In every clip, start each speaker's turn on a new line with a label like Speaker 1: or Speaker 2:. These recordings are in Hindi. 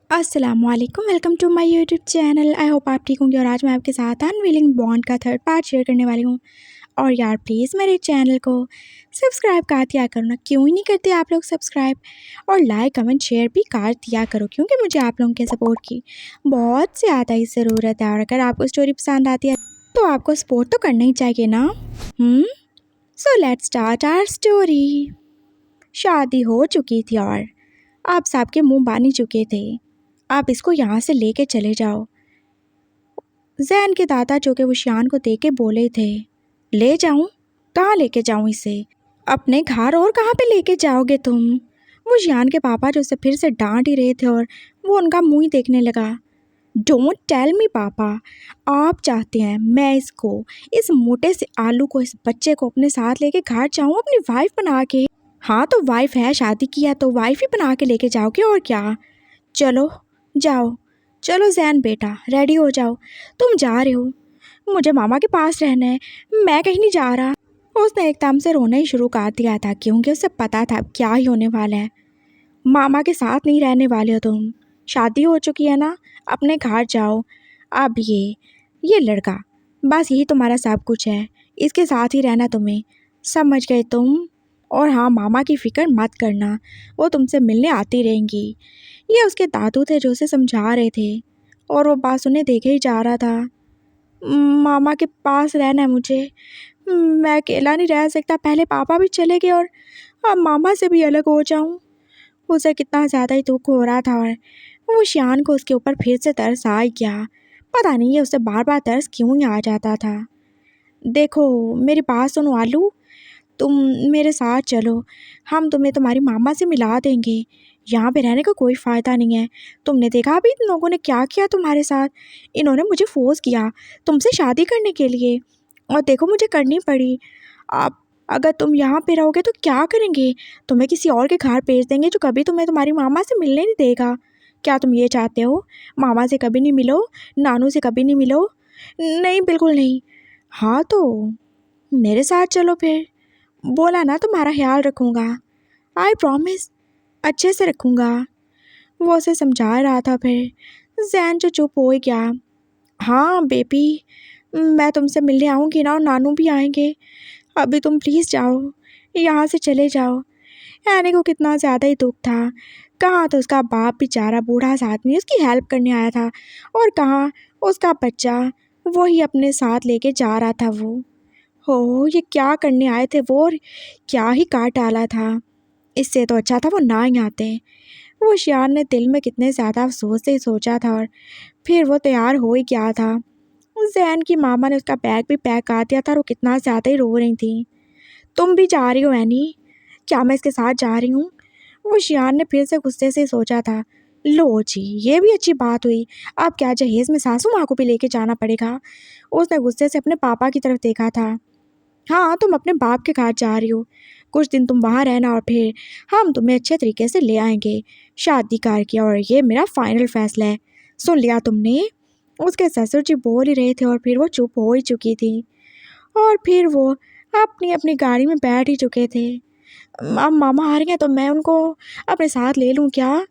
Speaker 1: अस्सलामुअलैकुम, welcome to my YouTube channel. I hope आप ठीक होंगे और आज मैं आपके साथ अनविलिंग बॉन्ड का थर्ड पार्ट शेयर करने वाली हूँ। और यार प्लीज़ मेरे चैनल को सब्सक्राइब कर दिया करो ना, क्यों ही नहीं करते आप लोग सब्सक्राइब, और लाइक कमेंट शेयर भी कर दिया करो क्योंकि मुझे आप लोगों के सपोर्ट की बहुत ज़्यादा ही ज़रूरत है। और अगर आपको स्टोरी पसंद आती है तो आपको सपोर्ट तो करना ही चाहिए ना। So let's start our story. शादी हो चुकी थी और आप सबके मुंह बानी चुके थे। आप इसको यहाँ से लेके चले जाओ। जैन के दादा जो कि वशियान को देख के बोले थे, ले जाऊं? कहाँ लेके जाऊं इसे? अपने घर, और कहाँ पे लेके जाओगे तुम? वशियान के पापा जो उसे फिर से डांट ही रहे थे और वो उनका मुंह ही देखने लगा। डोंट टेल मी पापा, आप चाहते हैं मैं इसको, इस मोटे से आलू को, इस बच्चे को अपने साथ लेके घर जाऊं अपनी वाइफ बना के? हाँ तो वाइफ है, शादी किया तो वाइफ ही बना के लेके जाओगे और क्या। चलो जाओ, चलो जैन बेटा रेडी हो जाओ, तुम जा रहे हो? मुझे मामा के पास रहना है, मैं कहीं नहीं जा रहा। उसने एकदम से रोना ही शुरू कर दिया था क्योंकि उसे पता था क्या ही होने वाला है। मामा के साथ नहीं रहने वाले हो तुम, शादी हो चुकी है ना, अपने घर जाओ। अब ये लड़का, बस यही तुम्हारा सब कुछ है, इसके साथ ही रहना तुम्हें, समझ गए तुम? और हाँ, मामा की फ़िक्र मत करना, वो तुमसे मिलने आती रहेंगी। ये उसके दादू थे जो उसे समझा रहे थे और वो बात उन्हें देखे ही जा रहा था। मामा के पास रहना है मुझे, मैं अकेला नहीं रह सकता, पहले पापा भी चले गए और अब मामा से भी अलग हो जाऊं। उसे कितना ज़्यादा ही दुख हो रहा था और वो शियान को उसके ऊपर फिर से तरस आ गया। पता नहीं है उसे बार बार तरस क्यों ही आ जाता था। देखो मेरी बात सुनो आलू, तुम मेरे साथ चलो, हम तुम्हें तुम्हारी मामा से मिला देंगे। यहाँ पे रहने का कोई फ़ायदा नहीं है। तुमने देखा अभी इन लोगों ने क्या किया तुम्हारे साथ। इन्होंने मुझे फोर्स किया तुमसे शादी करने के लिए, और देखो मुझे करनी पड़ी। आप अगर तुम यहाँ पे रहोगे तो क्या करेंगे? तुम्हें किसी और के घर भेज देंगे जो कभी तुम्हें तुम्हारी मामा से मिलने नहीं देगा। क्या तुम ये चाहते हो? मामा से कभी नहीं मिलो, नानू से कभी नहीं मिलो? नहीं, बिल्कुल नहीं। हाँ तो मेरे साथ चलो फिर, बोला ना तुम्हारा ख्याल रखूँगा, आई प्रॉमिस, अच्छे से रखूँगा। वो उसे समझा रहा था। फिर जैन जो चुप हो ही गया। हाँ बेबी, मैं तुमसे मिलने आऊँगी ना, और नानू भी आएंगे। अभी तुम प्लीज़ जाओ, यहाँ से चले जाओ। एनी को कितना ज़्यादा ही दुख था। कहाँ तो उसका बाप बेचारा बूढ़ा सा आदमी उसकी हेल्प करने आया था, और कहाँ उसका बच्चा वो ही अपने साथ लेके जा रहा था। वो हो, ये क्या करने आए थे वो, और क्या ही काट डाला था। इससे तो अच्छा था वो ना ही आते। वो शियान ने दिल में कितने ज़्यादा अफसोस से सोचा था और फिर वो तैयार हो ही गया था। जैन की मामा ने उसका बैग भी पैक कर दिया था और वो कितना ज़्यादा ही रो रही थी। तुम भी जा रही हो एनी? क्या मैं इसके साथ जा रही हूँ? वो शियान ने फिर से गुस्से से सोचा था। लो जी, ये भी अच्छी बात हुई, अब क्या जहेज़ में सासू माँ को भी लेके जाना पड़ेगा। उसने गुस्से से अपने पापा की तरफ देखा था। हाँ तुम अपने बाप के घर जा रही हो, कुछ दिन तुम वहाँ रहना और फिर हम तुम्हें अच्छे तरीके से ले आएंगे शादी करके, और ये मेरा फाइनल फैसला है। सुन लिया तुमने? उसके ससुर जी बोल ही रहे थे और फिर वो चुप हो ही चुकी थी, और फिर वो अपनी अपनी गाड़ी में बैठ ही चुके थे। अब मामा आ रही हैं तो मैं उनको अपने साथ ले लूँ क्या?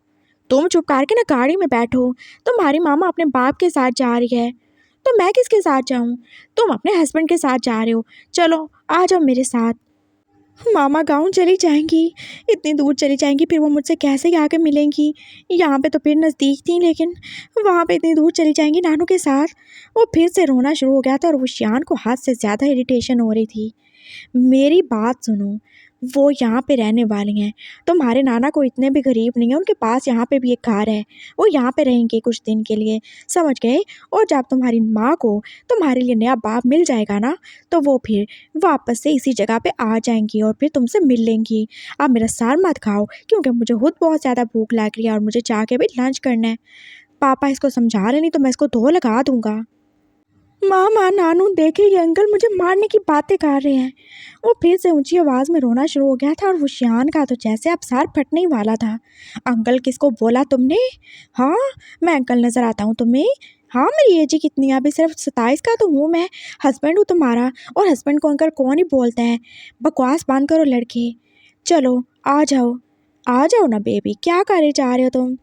Speaker 1: तुम चुप करके ना गाड़ी में बैठो, तुम्हारी मामा अपने बाप के साथ जा रही है तो मैं किसके साथ जाऊँ? तुम अपने हस्बैंड के साथ जा रहे हो, चलो आ जाओ मेरे साथ। मामा गाँव चली जाएंगी, इतनी दूर चली जाएंगी, फिर वो मुझसे कैसे आके मिलेंगी? यहाँ पे तो फिर नज़दीक थी, लेकिन वहाँ पे इतनी दूर चली जाएंगी नानू के साथ। वो फिर से रोना शुरू हो गया था और वो शियान को हद से ज़्यादा इरिटेशन हो रही थी। मेरी बात सुनो, वो यहाँ पे रहने वाली हैं, तुम्हारे नाना को इतने भी गरीब नहीं है, उनके पास यहाँ पे भी एक घर है, वो यहाँ पे रहेंगे कुछ दिन के लिए, समझ गए? और जब तुम्हारी माँ को तुम्हारे लिए नया बाप मिल जाएगा ना, तो वो फिर वापस से इसी जगह पे आ जाएंगी और फिर तुमसे मिल लेंगी। अब मेरा सार मत खाओ क्योंकि मुझे खुद बहुत ज़्यादा भूख लग रही है और मुझे जाके भी लंच करना है। पापा इसको समझा रहे, नहीं तो मैं इसको धो लगा दूंगा। मामा नानू देखे, ये अंकल मुझे मारने की बातें कर रहे हैं। वो फिर से ऊंची आवाज़ में रोना शुरू हो गया था और वो शियान का तो जैसे अब सर फटने ही वाला था। अंकल किसको बोला तुमने? हाँ, मैं अंकल नज़र आता हूँ तुम्हें? हाँ, मेरी एज ही कितनी है, अभी सिर्फ 27 का तो हूँ मैं, हस्बैंड हूँ तुम्हारा, और हस्बैंड को अंकल कौन ही बोलता है? बकवास बंद करो लड़के, चलो आ जाओ, आ जाओ ना बेबी, क्या करे जा रहे हो तुम?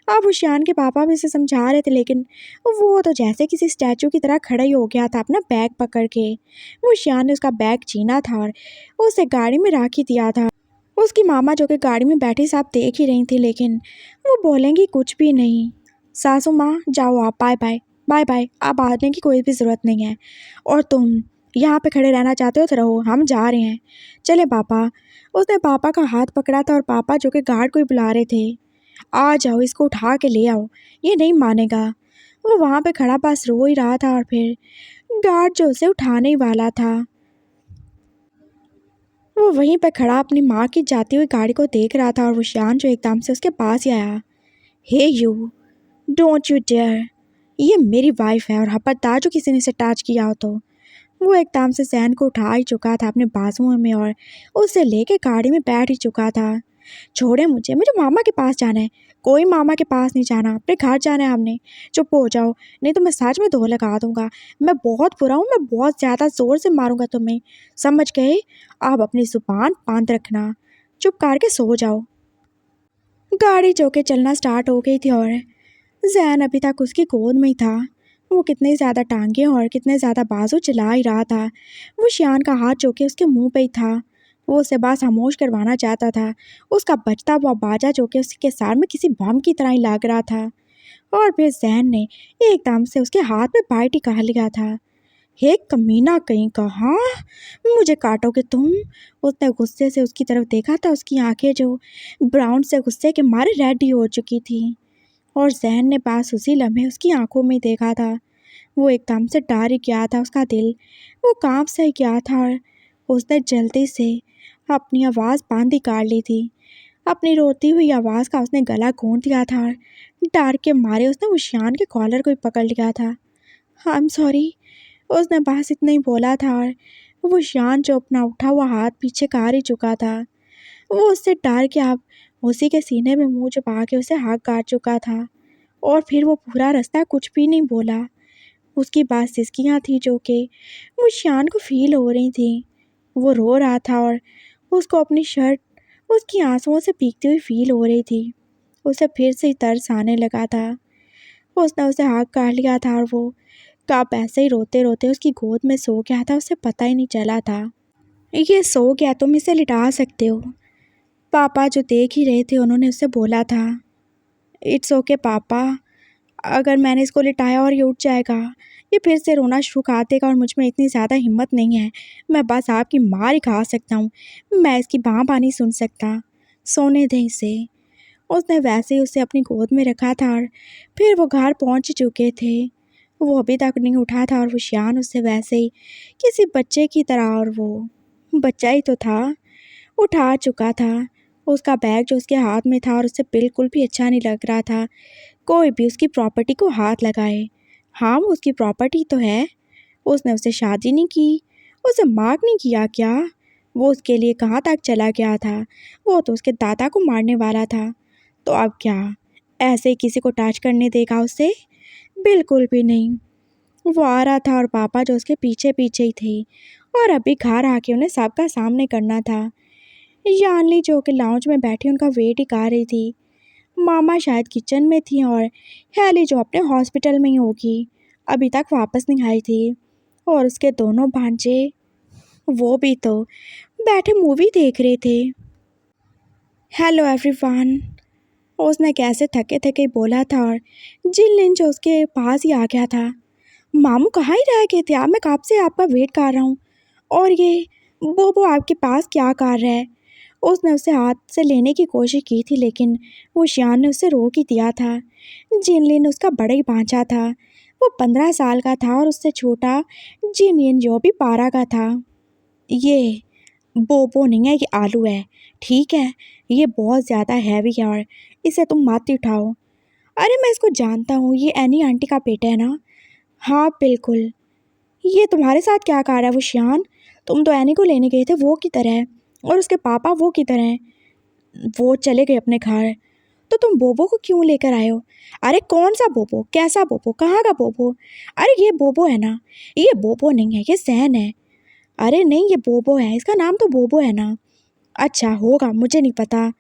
Speaker 1: अब उशियान के पापा भी उसे समझा रहे थे, लेकिन वो तो जैसे किसी स्टैचू की तरह खड़ा ही हो गया था अपना बैग पकड़ के। वो उशियान ने उसका बैग छीना था और उसे गाड़ी में रख ही दिया था। उसकी मामा जो कि गाड़ी में बैठी साहब देख ही रही थी, लेकिन वो बोलेंगी कुछ भी नहीं। सासू माँ जाओ आप, बाय बाय बाय बाय, आप आने की कोई भी ज़रूरत नहीं है, और तुम यहाँ पे खड़े रहना चाहते हो तो रहो, हम जा रहे हैं, चले पापा। उसने पापा का हाथ पकड़ा था और पापा जो कि गार्ड को ही बुला रहे थे, आ जाओ इसको उठा के ले आओ, ये नहीं मानेगा। वो वहाँ पे खड़ा बस रो ही रहा था और फिर गार्ड जो उसे उठाने ही वाला था, वो वहीं पे खड़ा अपनी माँ की जाती हुई गाड़ी को देख रहा था और वो शान जो एकदम से उसके पास ही आया। हे यू, डोंट यू डेयर, ये मेरी वाइफ है और खबरदार जो किसी ने इसे टच किया हो तो। वो एकदम से जैन को उठा ही चुका था अपने बाजुओं में और उसे लेके गाड़ी में बैठ ही चुका था। छोड़े मुझे, मुझे मामा के पास जाना है। कोई मामा के पास नहीं जाना, अपने घर जाना है हमने। चुप हो जाओ, नहीं तो मैं सच में दो लगा दूंगा। मैं बहुत बुरा हूँ, मैं बहुत ज़्यादा ज़ोर से मारूंगा तुम्हें, समझ गए? आप अपनी जुबान बंद रखना, चुप करके सो जाओ। गाड़ी जो के चलना स्टार्ट हो गई थी और जैन अभी तक उसकी गोद में ही था। वो कितने ज़्यादा टांगे और कितने ज़्यादा बाजू चला ही रहा था। वो शियान का हाथ जो कि उसके मुंह पे ही था, वो उसे बात खामोश करवाना चाहता था। उसका बजता हुआ बाजा जो कि उसके सर में किसी बम की तरह ही लग रहा था। और फिर जैन ने एकदम से उसके हाथ में बाइट ही कहा लिया था। हे कमीना कहीं का, हाँ मुझे काटोगे तुम? उसने गुस्से से उसकी तरफ देखा था, उसकी आंखें जो ब्राउन से गुस्से के मारे रेड ही हो चुकी थी। और जहन ने पास उसी लम्हे उसकी आंखों में देखा था। वो एकदम से डर ही गया था, उसका दिल वो कांप से गया था और उसने जल्दी से अपनी आवाज़ बंद ही कर ली थी। अपनी रोती हुई आवाज़ का उसने गला घोंट दिया था और डर के मारे उसने उशियान के कॉलर को ही पकड़ लिया था। आई एम सॉरी, उसने बस इतना ही बोला था और वो शान जो अपना उठा हुआ हाथ पीछे कर ही चुका था। वो उससे डर के अब उसी के सीने में मुंह छुपा के उसे हाथ काट चुका था और फिर वो पूरा रास्ता कुछ भी नहीं बोला। उसकी बात सिसकियाँ थी जो कि वो शान को फील हो रही थी। वो रो रहा था और उसको अपनी शर्ट उसकी आंसुओं से भीगती हुई फील हो रही थी। उसे फिर से तरस आने लगा था। उसने उसे हाथ काट लिया था और वो कब ऐसे ही रोते रोते उसकी गोद में सो गया था, उसे पता ही नहीं चला था। ये सो गया, तुम इसे लिटा सकते हो। पापा जो देख ही रहे थे उन्होंने उससे बोला था। इट्स ओके पापा, अगर मैंने इसको लिटाया और ये उठ जाएगा, ये फिर से रोना शुरू कर देगा और मुझ में इतनी ज़्यादा हिम्मत नहीं है। मैं बस आपकी मार ही खा सकता हूँ, मैं इसकी बाँ नहीं सुन सकता। सोने दें इसे। उसने वैसे ही उसे अपनी गोद में रखा था और फिर वो घर पहुँच चुके थे। वो अभी तक नहीं उठा था और वो शियान उससे वैसे ही किसी बच्चे की तरह, और वो बच्चा ही तो था, उठा चुका था। उसका बैग जो उसके हाथ में था और उसे बिल्कुल भी अच्छा नहीं लग रहा था कोई भी उसकी प्रॉपर्टी को हाथ लगाए। हाँ, वो उसकी प्रॉपर्टी तो है, उसने उससे शादी नहीं की, उसे मार्क नहीं किया क्या? वो उसके लिए कहाँ तक चला गया था? वो तो उसके दादा को मारने वाला था। तो अब क्या ऐसे ही किसी को टच करने देगा उसे? बिल्कुल भी नहीं। वो आ रहा था और पापा जो उसके पीछे पीछे ही थे और अभी घर आके उन्हें सबका सामने करना था। यानली जो कि लाउंज में बैठी उनका वेट ही कर रही थी। मामा शायद किचन में थी और हैली जो अपने हॉस्पिटल में ही होगी, अभी तक वापस नहीं आई थी। और उसके दोनों भांजे वो भी तो बैठे मूवी देख रहे थे। हेलो एवरीवन, उसने कैसे थके थके बोला था और जिन जो उसके पास ही आ गया था। मामू कहाँ ही रह गए थे आप? मैं कब से आपका वेट कर रहा हूँ। और ये बोबो आपके पास क्या कर रहा है? उसने उसे हाथ से लेने की कोशिश की थी, लेकिन वो शियान ने उसे रोक ही दिया था। जिनलिन उसका बड़ा ही भांचा था। वो 15 साल का था और उससे छोटा जिनलिन जो भी 12 का था। ये बोबो नहीं है, ये आलू है, ठीक है? ये बहुत ज़्यादा हैवी है और इसे तुम मत उठाओ। अरे मैं इसको जानता हूँ, ये एनी आंटी का बेटा है ना? हाँ बिल्कुल। ये तुम्हारे साथ क्या कर रहा है वो शियान? तुम तो एनी को लेने गए थे, वो की तरह है, और उसके पापा वो की तरह हैं। वो चले गए अपने घर, तो तुम बोबो को क्यों लेकर आए हो? अरे कौन सा बोबो? कैसा बोबो? कहाँ का बोबो? अरे ये बोबो है ना? ये बोबो नहीं है, ये सहन है। अरे नहीं, ये बोबो है, इसका नाम तो बोबो है ना? अच्छा होगा, मुझे नहीं पता।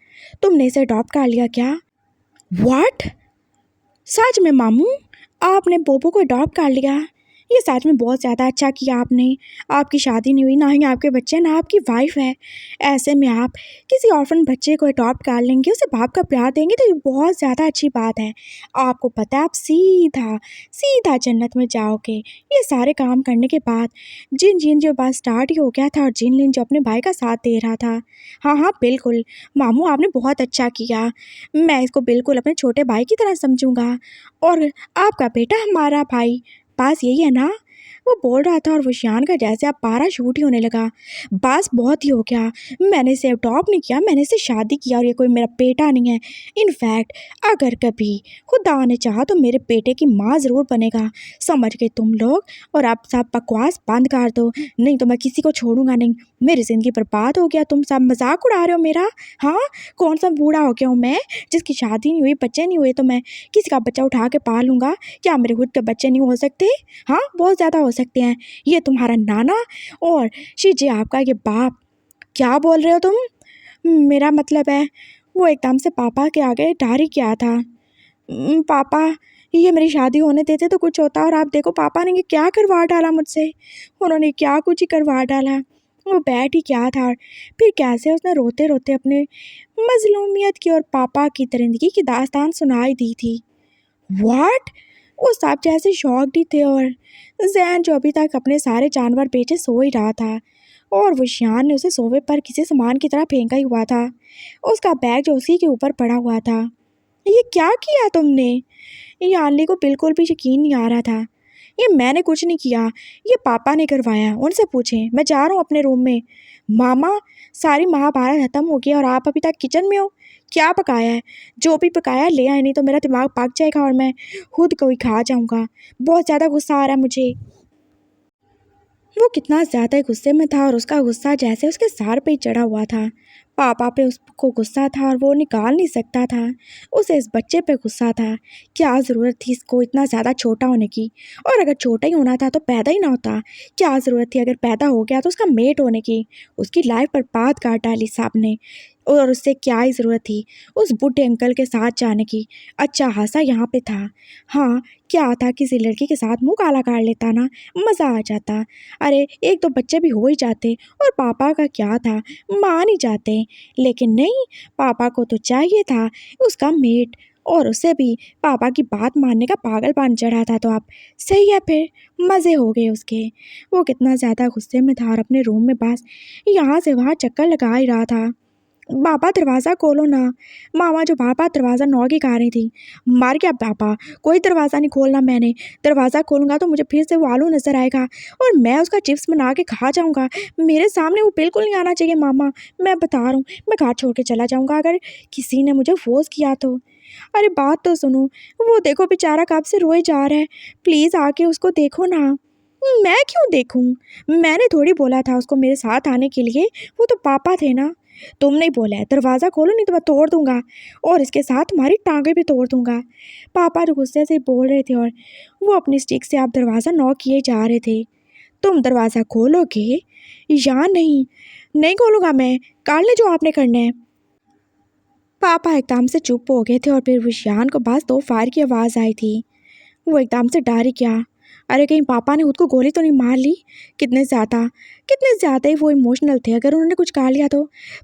Speaker 1: तुमने इसे अडॉप्ट कर लिया क्या? व्हाट? सच में मामू, आपने बोबो को अडॉप्ट कर लिया। ये सच में बहुत ज़्यादा अच्छा किया आपने। आपकी शादी नहीं हुई, ना ही आपके बच्चे, ना आपकी वाइफ है। ऐसे में आप किसी ऑर्फन बच्चे को अडॉप्ट कर लेंगे, उसे बाप का प्यार देंगे, तो ये बहुत ज़्यादा अच्छी बात है। आपको पता है आप सीधा सीधा जन्नत में जाओगे ये सारे काम करने के बाद। जिन जिन जो बात स्टार्ट ही हो गया था और जिन जिन जो अपने भाई का साथ दे रहा था। हाँ हाँ बिल्कुल मामू, आपने बहुत अच्छा किया। मैं इसको बिल्कुल अपने छोटे भाई की तरह समझूंगा। और आपका बेटा हमारा भाई, पास यही है ना? वो बोल रहा था और विशान का जैसे अब पारा शूट ही होने लगा। बस बहुत ही हो गया। मैंने इसे अडॉप्ट नहीं किया, मैंने इसे शादी किया और ये कोई मेरा बेटा नहीं है। इनफैक्ट अगर कभी खुदा ने चाहा तो मेरे बेटे की माँ ज़रूर बनेगा। समझ गए तुम लोग? और अब सब बकवास बंद कर दो, नहीं तो मैं किसी को छोड़ूंगा नहीं। मेरी ज़िंदगी बर्बाद हो गया, तुम सब मजाक उड़ा रहे हो मेरा। हाँ, कौन सा बूढ़ा हो गया हूँ मैं जिसकी शादी नहीं हुई, बच्चे नहीं हुए, तो मैं किसी का बच्चा उठा के पाल लूँगा? क्या मेरे खुद के बच्चे नहीं हो सकते? हाँ, बहुत ज़्यादा हो सकते हैं। ये तुम्हारा नाना और शीजे आपका ये बाप। क्या बोल रहे हो तुम? मेरा मतलब है, वो एकदम से पापा के आगे डर ही गया था। पापा, ये मेरी शादी होने देते तो कुछ होता, और आप देखो पापा ने ये क्या करवा डाला मुझसे। उन्होंने क्या कुछ ही करवा डाला। वो बैठ ही क्या था, फिर कैसे उसने रोते रोते अपने मजलूमियत की और पापा की दरिंदगी की दास्तान सुनाई दी थी। व्हाट? वो सब जैसे शॉक्ड ही थे, और जैन जो अभी तक अपने सारे जानवर बेचे सो ही रहा था, और विशान ने उसे सोफे पर किसी सामान की तरह फेंका ही हुआ था। उसका बैग जो उसी के ऊपर पड़ा हुआ था। ये क्या किया तुमने? ये आनली को बिल्कुल भी यकीन नहीं आ रहा था। ये मैंने कुछ नहीं किया, ये पापा ने करवाया। उनसे पूछें, मैं जा रहा हूँ अपने रूम में। मामा, सारी महाभारत खत्म हो गई और आप अभी तक किचन में हो। क्या पकाया है? जो भी पकाया है ले आए, नहीं तो मेरा दिमाग पक जाएगा और मैं खुद को ही खा जाऊँगा। बहुत ज़्यादा गुस्सा आ रहा है मुझे। वो कितना ज़्यादा गुस्से में था और उसका गुस्सा जैसे उसके सर पे ही चढ़ा हुआ था। पापा पे उसको गुस्सा था और वो निकाल नहीं सकता था। उसे इस बच्चे पे गुस्सा था। क्या ज़रूरत थी इसको इतना ज़्यादा छोटा होने की? और अगर छोटा ही होना था तो पैदा ही ना होता। क्या ज़रूरत थी अगर पैदा हो गया तो उसका मेट होने की? उसकी लाइफ बर्बाद कर डाली साहब ने। और उससे क्या ही ज़रूरत थी उस बूढ़े अंकल के साथ जाने की? अच्छा खासा यहाँ पे था। हाँ, क्या था किसी लड़की के साथ मुँह काला कर लेता ना, मज़ा आ जाता। अरे एक तो बच्चे भी हो ही जाते, और पापा का क्या था, मान ही जाते। लेकिन नहीं, पापा को तो चाहिए था उसका मेट, और उसे भी पापा की बात मानने का पागलपन चढ़ा था। तो आप सही है, फिर मज़े हो गए उसके। वो कितना ज़्यादा गुस्से में था और अपने रूम में बस यहाँ से वहाँ चक्कर लगा ही रहा था। पापा दरवाज़ा खोलो ना। मामा जो पापा दरवाज़ा नॉक ही कर रही थी। मर गया पापा, कोई दरवाज़ा नहीं खोलना मैंने। दरवाज़ा खोलूँगा तो मुझे फिर से वो आलू नज़र आएगा और मैं उसका चिप्स बना के खा जाऊँगा। मेरे सामने वो बिल्कुल नहीं आना चाहिए मामा, मैं बता रहा हूँ। मैं घर छोड़ के चला जाऊँगा अगर किसी ने मुझे फोर्स किया तो। अरे बात तो सुनो, वो देखो बेचारा कब से रोए जा रहा है। प्लीज़ आके उसको देखो ना। मैं क्यों देखूं? मैंने थोड़ी बोला था उसको मेरे साथ आने के लिए, वो तो पापा थे ना। तुमने ही बोला है दरवाज़ा खोलो नहीं तो मैं तोड़ दूंगा, और इसके साथ तुम्हारी टांगें भी तोड़ दूंगा। पापा तो गुस्से से बोल रहे थे और वो अपनी स्टिक से आप दरवाज़ा नॉक किए जा रहे थे। तुम दरवाज़ा खोलोगे या नहीं? नहीं खोलूँगा मैं, कर ले जो आपने करना है। पापा एकदम से चुप हो गए थे और फिर विशान को बस दो फायर की आवाज़ आई थी। वो एकदम से डर ही गया। अरे कहीं पापा ने खुद को गोली तो नहीं मार ली? कितने ज़्यादा ही वो इमोशनल थे। अगर उन्होंने कुछ कहा लिया तो?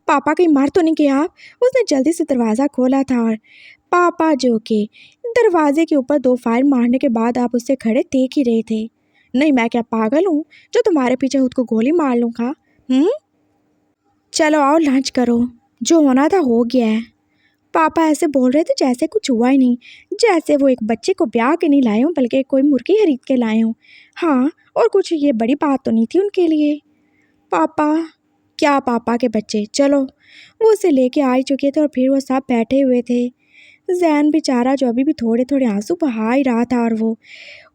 Speaker 1: पापा कहीं मार तो नहीं गया आप? उसने जल्दी से दरवाज़ा खोला था और पापा जो कि दरवाजे के ऊपर दो फायर मारने के बाद आप उससे खड़े देख ही रहे थे। नहीं, मैं क्या पागल हूँ जो तुम्हारे पीछे खुद को गोली मार लूँगा? चलो आओ लंच करो, जो होना था हो गया है। पापा ऐसे बोल रहे थे जैसे कुछ हुआ ही नहीं, जैसे वो एक बच्चे को ब्याह के नहीं लाए हों बल्कि कोई मुर्गी खरीद के लाए हों। हाँ, और कुछ ये बड़ी बात तो नहीं थी उनके लिए। पापा? क्या पापा के बच्चे? चलो। वो उसे लेके आ ही चुके थे और फिर वो सब बैठे हुए थे। जैन बेचारा जो अभी भी थोड़े थोड़े आंसू बहा ही रहा था, और वो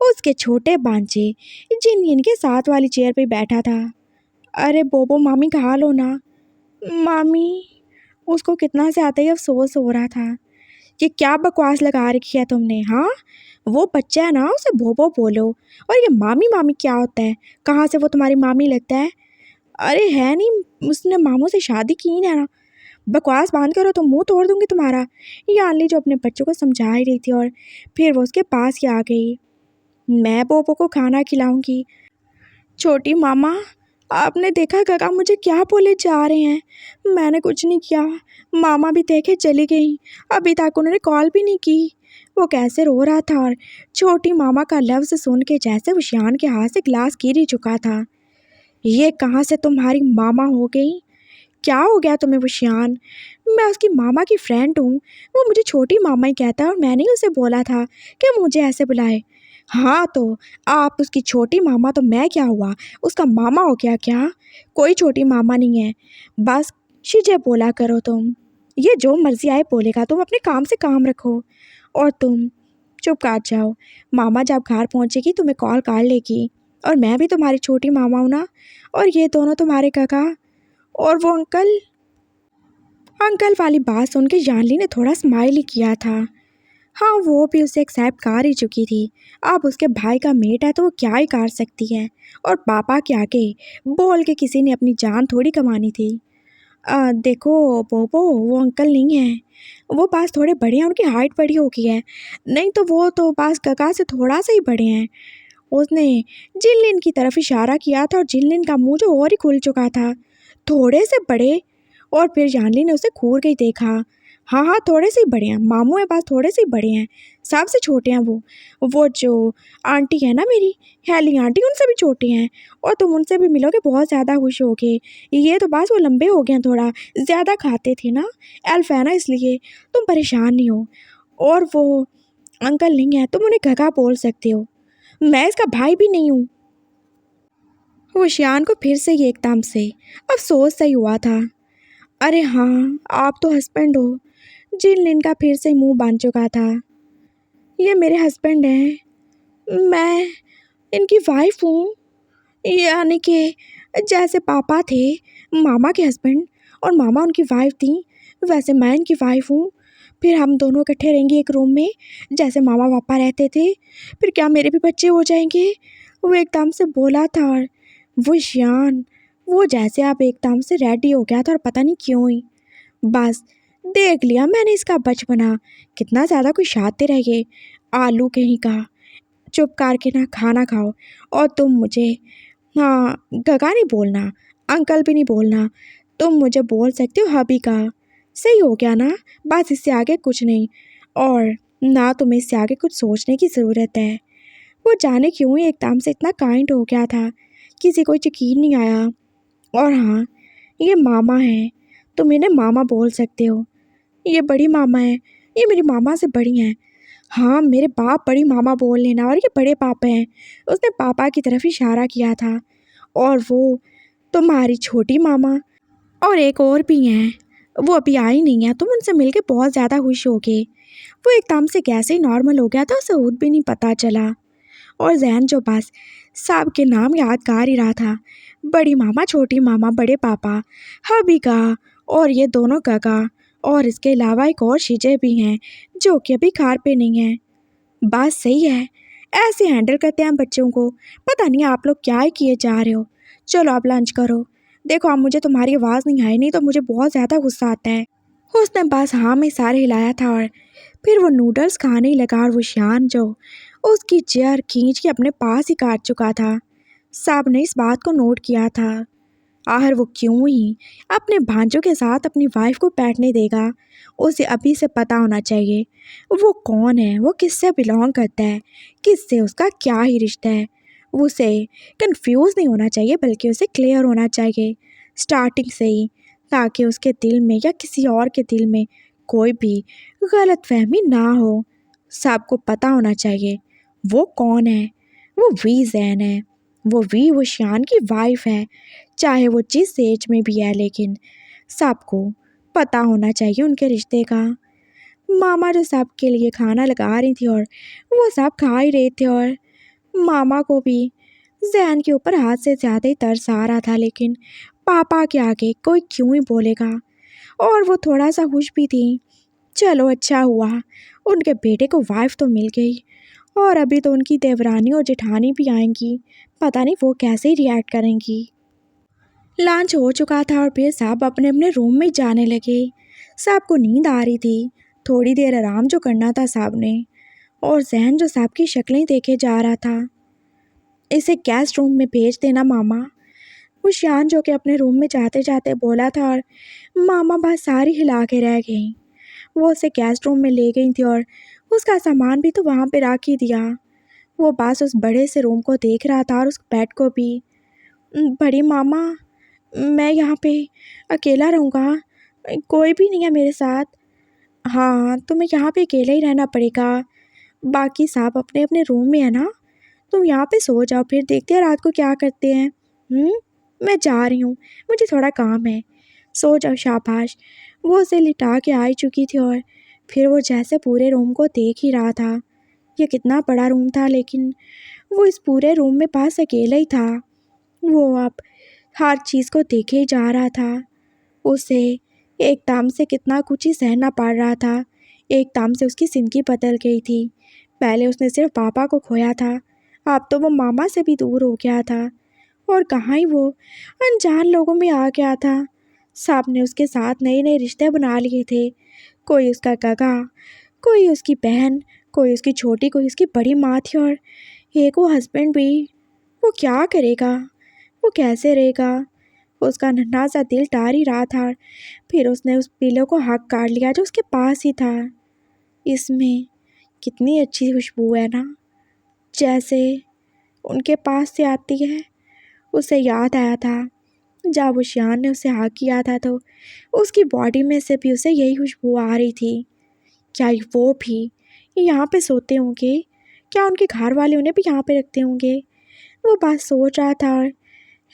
Speaker 1: उसके छोटे बांचे जिन इनके साथ वाली चेयर पे बैठा था। अरे बोबो, मामी कहा लो ना। मामी? उसको कितना ज़्यादा ही अफसोस हो रहा था। ये क्या बकवास लगा रखी है तुमने? हाँ, वो बच्चा है ना, उसे भोबो बोलो। और ये मामी मामी क्या होता है? कहाँ से वो तुम्हारी मामी लगता है? अरे है नहीं, उसने मामू से शादी की है ना। बकवास बंद करो तो मुंह तोड़ दूंगी तुम्हारा। यानली जो अपने बच्चों को समझा ही रही थी और फिर वो उसके पास ही आ गई। मैं पोपो को खाना खिलाऊंगी। छोटी मामा, आपने देखा काका मुझे क्या बोले जा रहे हैं? मैंने कुछ नहीं किया। मामा भी देखे चली गई, अभी तक उन्होंने कॉल भी नहीं की। वो कैसे रो रहा था और छोटी मामा का लफ्ज़ सुन के जैसे विशान के हाथ से गिलास गिर ही चुका था। ये कहाँ से तुम्हारी मामा हो गई? क्या हो गया तुम्हें विशान? मैं उसकी मामा की फ्रेंड हूँ। वो मुझे छोटी मामा ही कहता है और मैंने ही उसे बोला था कि मुझे ऐसे बुलाए। हाँ तो आप उसकी छोटी मामा तो मैं क्या हुआ, उसका मामा हो गया क्या? कोई छोटी मामा नहीं है। बस शीजे बोला करो तुम। ये जो मर्जी आए बोलेगा, तुम अपने काम से काम रखो। और तुम चुप कर जाओ। मामा जब घर पहुँचेगी तुम्हें कॉल कर लेगी। और मैं भी तुम्हारी छोटी मामा हूँ ना। और ये दोनों तुम्हारे काका। और वो अंकल। अंकल वाली बात सुन के जानली ने थोड़ा स्माइल ही किया था। हाँ, वो भी उसे एक्सेप्ट कर ही चुकी थी। अब उसके भाई का मेट है तो वो क्या ही कर सकती है। और पापा के आगे बोल के किसी ने अपनी जान थोड़ी कमानी थी। देखो पोपो, वो अंकल नहीं है। वो पास थोड़े बड़े हैं, उनकी हाइट बड़ी हो गई है। नहीं तो वो तो पास काका से थोड़ा सा ही बड़े हैं। उसने जिनलिन की तरफ इशारा किया था और जिनलिन का मुंह जो और ही खुल चुका था। थोड़े से बड़े? और फिर जानली ने उसे घूर के ही देखा। हाँ हाँ, थोड़े से ही बड़े हैं। मामू के पास थोड़े से ही बड़े हैं। सबसे छोटे हैं वो जो आंटी है ना मेरी, हेली आंटी, उनसे भी छोटे हैं। और तुम उनसे भी मिलोगे बहुत ज़्यादा खुश होगे। ये तो बस वो लंबे हो गए हैं, थोड़ा ज़्यादा खाते थे ना, एल्फ है ना, इसलिए तुम परेशान नहीं हो। और वो अंकल नहीं है, तुम उन्हें गगा बोल सकते हो। मैं इसका भाई भी नहीं हूँ। होशियान को फिर से ये एकदम से अफसोस सही हुआ था। अरे हाँ, आप तो हस्बैंड हो। जिनलिन का फिर से मुंह बन चुका था। ये मेरे हस्बैंड हैं, मैं इनकी वाइफ हूँ। यानी कि जैसे पापा थे मामा के हस्बैंड और मामा उनकी वाइफ थी, वैसे मैं इनकी वाइफ हूँ। फिर हम दोनों इकट्ठे रहेंगे एक रूम में, जैसे मामा पापा रहते थे। फिर क्या मेरे भी बच्चे हो जाएंगे? वो एकदम से बोला था। और वो शियान, वो जैसे आप एकदम से रेडी हो गया था और पता नहीं क्यों ही। बस देख लिया मैंने इसका बचपना, कितना ज़्यादा कोई शातिर है ये आलू कहीं का। चुप करके ना खाना खाओ। और तुम मुझे, हाँ, गगा नहीं बोलना, अंकल भी नहीं बोलना। तुम मुझे बोल सकते हो हबी का। सही हो गया ना? बस इससे आगे कुछ नहीं। और ना तुम्हें इससे आगे कुछ सोचने की ज़रूरत है। वो जाने क्यों ही एकदम से इतना काइंड हो गया था, किसी को यकीन नहीं आया। और हाँ, ये मामा है, तुम इन्हें मामा बोल सकते हो। ये बड़ी मामा है, ये मेरी मामा से बड़ी हैं। हाँ, मेरे बाप बड़ी मामा बोल लेना। और ये बड़े पापा हैं। उसने पापा की तरफ इशारा किया था। और वो तुम्हारी छोटी मामा और एक और भी हैं, वो अभी आई नहीं है। तुम उनसे मिलके बहुत ज़्यादा खुश हो गए। वो एकदम से कैसे ही नॉर्मल हो गया था, उसे खुद भी नहीं पता चला। और जैन जो बस सब के नाम याद कर ही रहा था। बड़ी मामा, छोटी मामा, बड़े पापा, हबी का और ये दोनों काका। और इसके अलावा एक और शीजे भी हैं जो कि अभी घर पे नहीं है। बात सही है, ऐसे हैंडल करते हैं हम बच्चों को। पता नहीं आप लोग क्या ही किए जा रहे हो। चलो आप लंच करो। देखो, अब मुझे तुम्हारी आवाज़ नहीं आई, नहीं तो मुझे बहुत ज़्यादा गुस्सा आता है। उसने बस हाँ में सारे हिलाया था और फिर वो नूडल्स खाने ही लगा। और वो शान जो उसकी चेयर खींच के अपने पास ही काट चुका था। सब ने इस बात को नोट किया था। आखिर वो क्यों ही अपने भांजों के साथ अपनी वाइफ को बैठने देगा? उसे अभी से पता होना चाहिए वो कौन है, वो किससे बिलोंग करता है, किससे उसका क्या ही रिश्ता है। उसे कंफ्यूज नहीं होना चाहिए, बल्कि उसे क्लियर होना चाहिए स्टार्टिंग से ही, ताकि उसके दिल में या किसी और के दिल में कोई भी गलतफहमी ना हो। सबको पता होना चाहिए वो कौन है। वो वी जैन है, वो वी वो शान की वाइफ है, चाहे वो जिस एज में भी है, लेकिन सबको पता होना चाहिए उनके रिश्ते का। मामा जो सबके लिए खाना लगा रही थी और वो सब खा ही रहे थे। और मामा को भी जैन के ऊपर हाथ से ज़्यादा ही तरस आ रहा था, लेकिन पापा के आगे कोई क्यों ही बोलेगा। और वो थोड़ा सा खुश भी थी। चलो अच्छा हुआ, उनके बेटे को वाइफ तो मिल गई। और अभी तो उनकी देवरानी और जेठानी भी आएंगी, पता नहीं वो कैसे रिएक्ट करेंगी। लंच हो चुका था और फिर सब अपने अपने रूम में जाने लगे। साहब को नींद आ रही थी। थोड़ी देर आराम जो करना था साहब ने, और जहन जो साहब की शक्लें देखे जा रहा था। इसे गेस्ट रूम में भेज देना मामा, वो शान जो कि अपने रूम में जाते जाते बोला था, और मामा बस सारी हिला के रह गई। वो उसे गेस्ट रूम में ले गई थी और उसका सामान भी तो वहाँ पे रख ही दिया। वो बस उस बड़े से रूम को देख रहा था और उस बेड को भी। बड़ी मामा, मैं यहाँ पे अकेला रहूँगा, कोई भी नहीं है मेरे साथ। हाँ, तुम्हें यहाँ पे अकेला ही रहना पड़ेगा, बाकी साहब अपने अपने रूम में है ना। तुम यहाँ पे सो जाओ, फिर देखते हैं रात को क्या करते हैं। मैं जा रही हूँ, मुझे थोड़ा काम है, सो जाओ। शाबाश। वो उसे लिटा के आ चुकी थी और फिर वो जैसे पूरे रूम को देख ही रहा था। ये कितना बड़ा रूम था, लेकिन वो इस पूरे रूम में पास अकेला ही था। वो अब हर चीज़ को देखे ही जा रहा था। उसे एकदम से कितना कुछ ही सहना पड़ रहा था। एकदम से उसकी ज़िंदगी बदल गई थी। पहले उसने सिर्फ पापा को खोया था, अब तो वो मामा से भी दूर हो गया था, और कहाँ ही वो अनजान लोगों में आ गया था। साहब ने उसके साथ नए नए रिश्ते बना लिए थे। कोई उसका काका, कोई उसकी बहन, कोई उसकी छोटी, कोई उसकी बड़ी माँ थी, और एक वो हस्बैंड भी। वो क्या करेगा, वो कैसे रहेगा। उसका नन्हा सा दिल टार ही रहा था। फिर उसने उस पिलो को हाथ काट लिया जो उसके पास ही था। इसमें कितनी अच्छी खुशबू है ना, जैसे उनके पास से आती है। उसे याद आया था जब वो शान ने उसे हाथ किया था, तो उसकी बॉडी में से भी उसे यही खुशबू आ रही थी। क्या वो भी यहाँ पे सोते होंगे? क्या उनके घर वाले उन्हें भी यहाँ पे रखते होंगे? वो बात सोच रहा था, और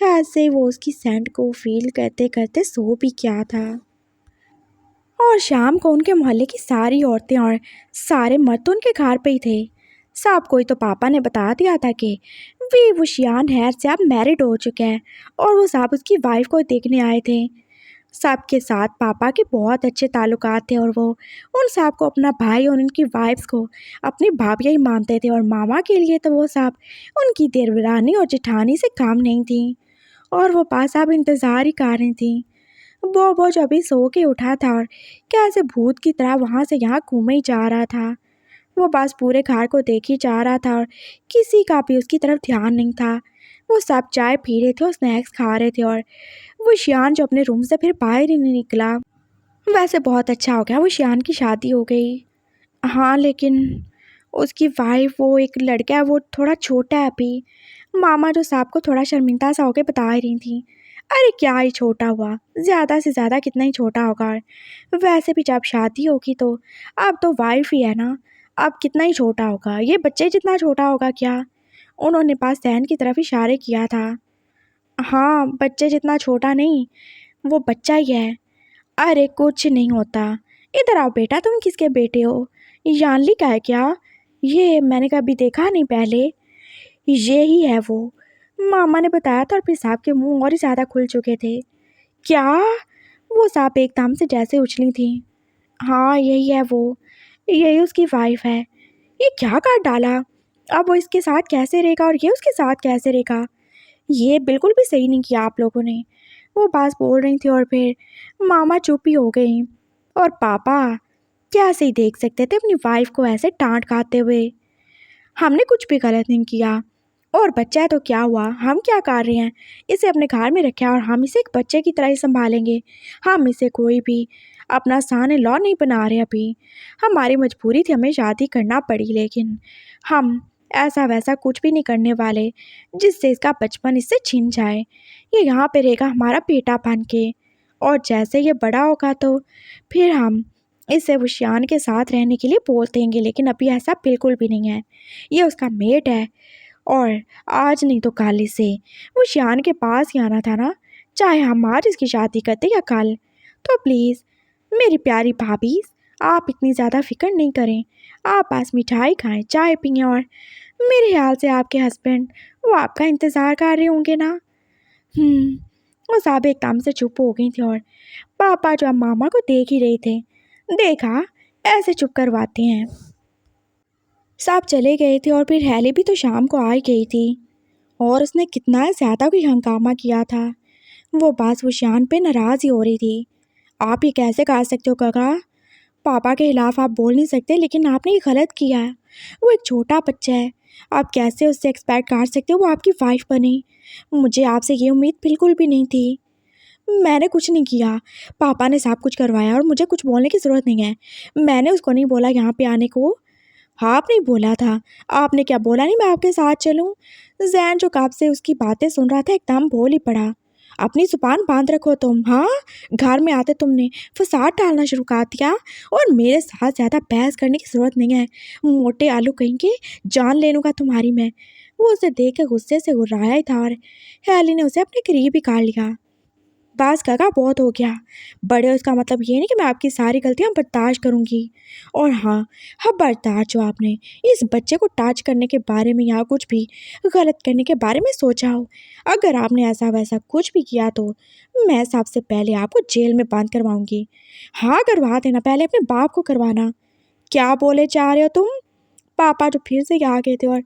Speaker 1: ऐसे ही वो उसकी सेंट को फील करते करते सो भी गया था। और शाम को उनके मोहल्ले की सारी औरतें और सारे मर्द तो उनके घर पे ही थे। साहब को ही तो पापा ने बता दिया था कि वे वो शियान हैर से अब मैरिड हो चुके हैं, और वो साहब उसकी वाइफ को देखने आए थे। साहब के साथ पापा के बहुत अच्छे ताल्लुकात थे, और वो उन साहब को अपना भाई और उनकी वाइफ्स को अपनी भाभियाँ ही मानते थे, और मामा के लिए तो वो साहब उनकी देवरानी और जेठानी से काम नहीं थी। और वो पास साहब इंतज़ार ही कर रही थी। वो जो अभी सो के उठा था, और कैसे भूत की तरह वहाँ से यहाँ घूमे ही जा रहा था। वो बस पूरे घर को देख ही जा रहा था, और किसी का भी उसकी तरफ ध्यान नहीं था। वो सब चाय पी रहे थे और स्नैक्स खा रहे थे, और वो शियान जो अपने रूम से फिर बाहर ही नहीं निकला। वैसे बहुत अच्छा हो गया वो शियान की शादी हो गई। हाँ, लेकिन उसकी वाइफ, वो एक लड़का है, वो थोड़ा छोटा है अभी। मामा जो साहब को थोड़ा शर्मिंदा सा होकर बता रही थी। अरे क्या ही छोटा हुआ, ज़्यादा से ज़्यादा कितना ही छोटा होगा। वैसे भी जब शादी होगी तो अब तो वाइफ ही है ना, अब कितना ही छोटा होगा, ये बच्चे जितना छोटा होगा क्या। उन्होंने पास सहन की तरफ इशारे किया था। हाँ, बच्चे जितना छोटा नहीं, वो बच्चा ही है। अरे कुछ नहीं होता। इधर आओ बेटा, तुम किसके बेटे हो? यानली का है क्या? ये मैंने कभी देखा नहीं पहले। ये ही है वो, मामा ने बताया था, और फिर साहब के मुंह और ही ज़्यादा खुल चुके थे। क्या? वो साहब एकदम से जैसे उछली थी। हाँ, यही है वो, यही उसकी वाइफ है। ये क्या काट डाला? अब वो इसके साथ कैसे रहेगा और ये उसके साथ कैसे रहेगा? ये बिल्कुल भी सही नहीं किया आप लोगों ने। वो बात बोल रही थी, और फिर मामा चुप ही हो गई। और पापा कैसे ही देख सकते थे अपनी वाइफ को ऐसे डांट खाते हुए। हमने कुछ भी गलत नहीं किया, और बच्चा है तो क्या हुआ, हम क्या कर रहे हैं? इसे अपने घर में रखा है, और हम इसे एक बच्चे की तरह ही संभालेंगे। हम इसे कोई भी अपना सान लॉ नहीं बना रहे अभी। हमारी मजबूरी थी, हमें शादी करना पड़ी, लेकिन हम ऐसा वैसा कुछ भी नहीं करने वाले जिससे इसका बचपन इससे छिन जाए। ये यहाँ पे रहेगा हमारा बेटा बन के, और जैसे ये बड़ा होगा तो फिर हम इसे वशियान के साथ रहने के लिए बोल देंगे, लेकिन अभी ऐसा बिल्कुल भी नहीं है। ये उसका मेट है, और आज नहीं तो कल इसे वशियान के पास ही आना था ना, चाहे हम आज इसकी शादी करते या कल। तो प्लीज़ मेरी प्यारी भाभी, आप इतनी ज़्यादा फिक्र नहीं करें। आप बस मिठाई खाएं, चाय पिएं, और मेरे ख्याल से आपके हस्बैंड वो आपका इंतज़ार कर रहे होंगे ना। वो साहब एकदम से चुप हो गई थी, और पापा जो अब मामा को देख ही रहे थे। देखा, ऐसे चुप करवाते हैं। साहब चले गए थे, और फिर हेली भी तो शाम को आ ही गई थी, और उसने कितना ज़्यादा कोई हंगामा किया था। वो बात वो शान पे नाराज़ ही हो रही थी। आप ये कैसे कह सकते हो काका? पापा के खिलाफ आप बोल नहीं सकते, लेकिन आपने ये गलत किया है। वो एक छोटा बच्चा है, आप कैसे उससे एक्सपेक्ट कर सकते हो वो आपकी वाइफ बने? मुझे आपसे ये उम्मीद बिल्कुल भी नहीं थी। मैंने कुछ नहीं किया, पापा ने सब कुछ करवाया और मुझे कुछ बोलने की ज़रूरत नहीं है। मैंने उसको नहीं बोला यहाँ पे आने को। हाँ, आपने बोला था। आपने क्या बोला नहीं मैं आपके साथ चलूँ? ज़ैन जो कब से उसकी बातें सुन रहा था एकदम बोल ही पड़ा। अपनी ज़ुबान बांध रखो तुम, हाँ? घर में आते तुमने फसाद डालना शुरू कर दिया और मेरे साथ ज़्यादा बहस करने की ज़रूरत नहीं है। मोटे आलू कहीं के, जान ले लूँगा तुम्हारी मैं। वो उसे देख के गुस्से से गुर्राया ही था और हेली ने उसे अपने करीब ही कर लिया। बस काका बहुत हो गया। बड़े हो इसका मतलब ये नहीं कि मैं आपकी सारी गलतियां बर्दाश्त करूंगी। और हाँ, खबरदार जो आपने इस बच्चे को टच करने के बारे में या कुछ भी गलत करने के बारे में सोचा हो, अगर आपने ऐसा वैसा कुछ भी किया तो मैं सबसे पहले आपको जेल में बंद करवाऊंगी। हाँ, करवा देना, पहले अपने बाप को करवाना। क्या बोले जा रहे हो तुम? पापा जो फिर से आ गए थे और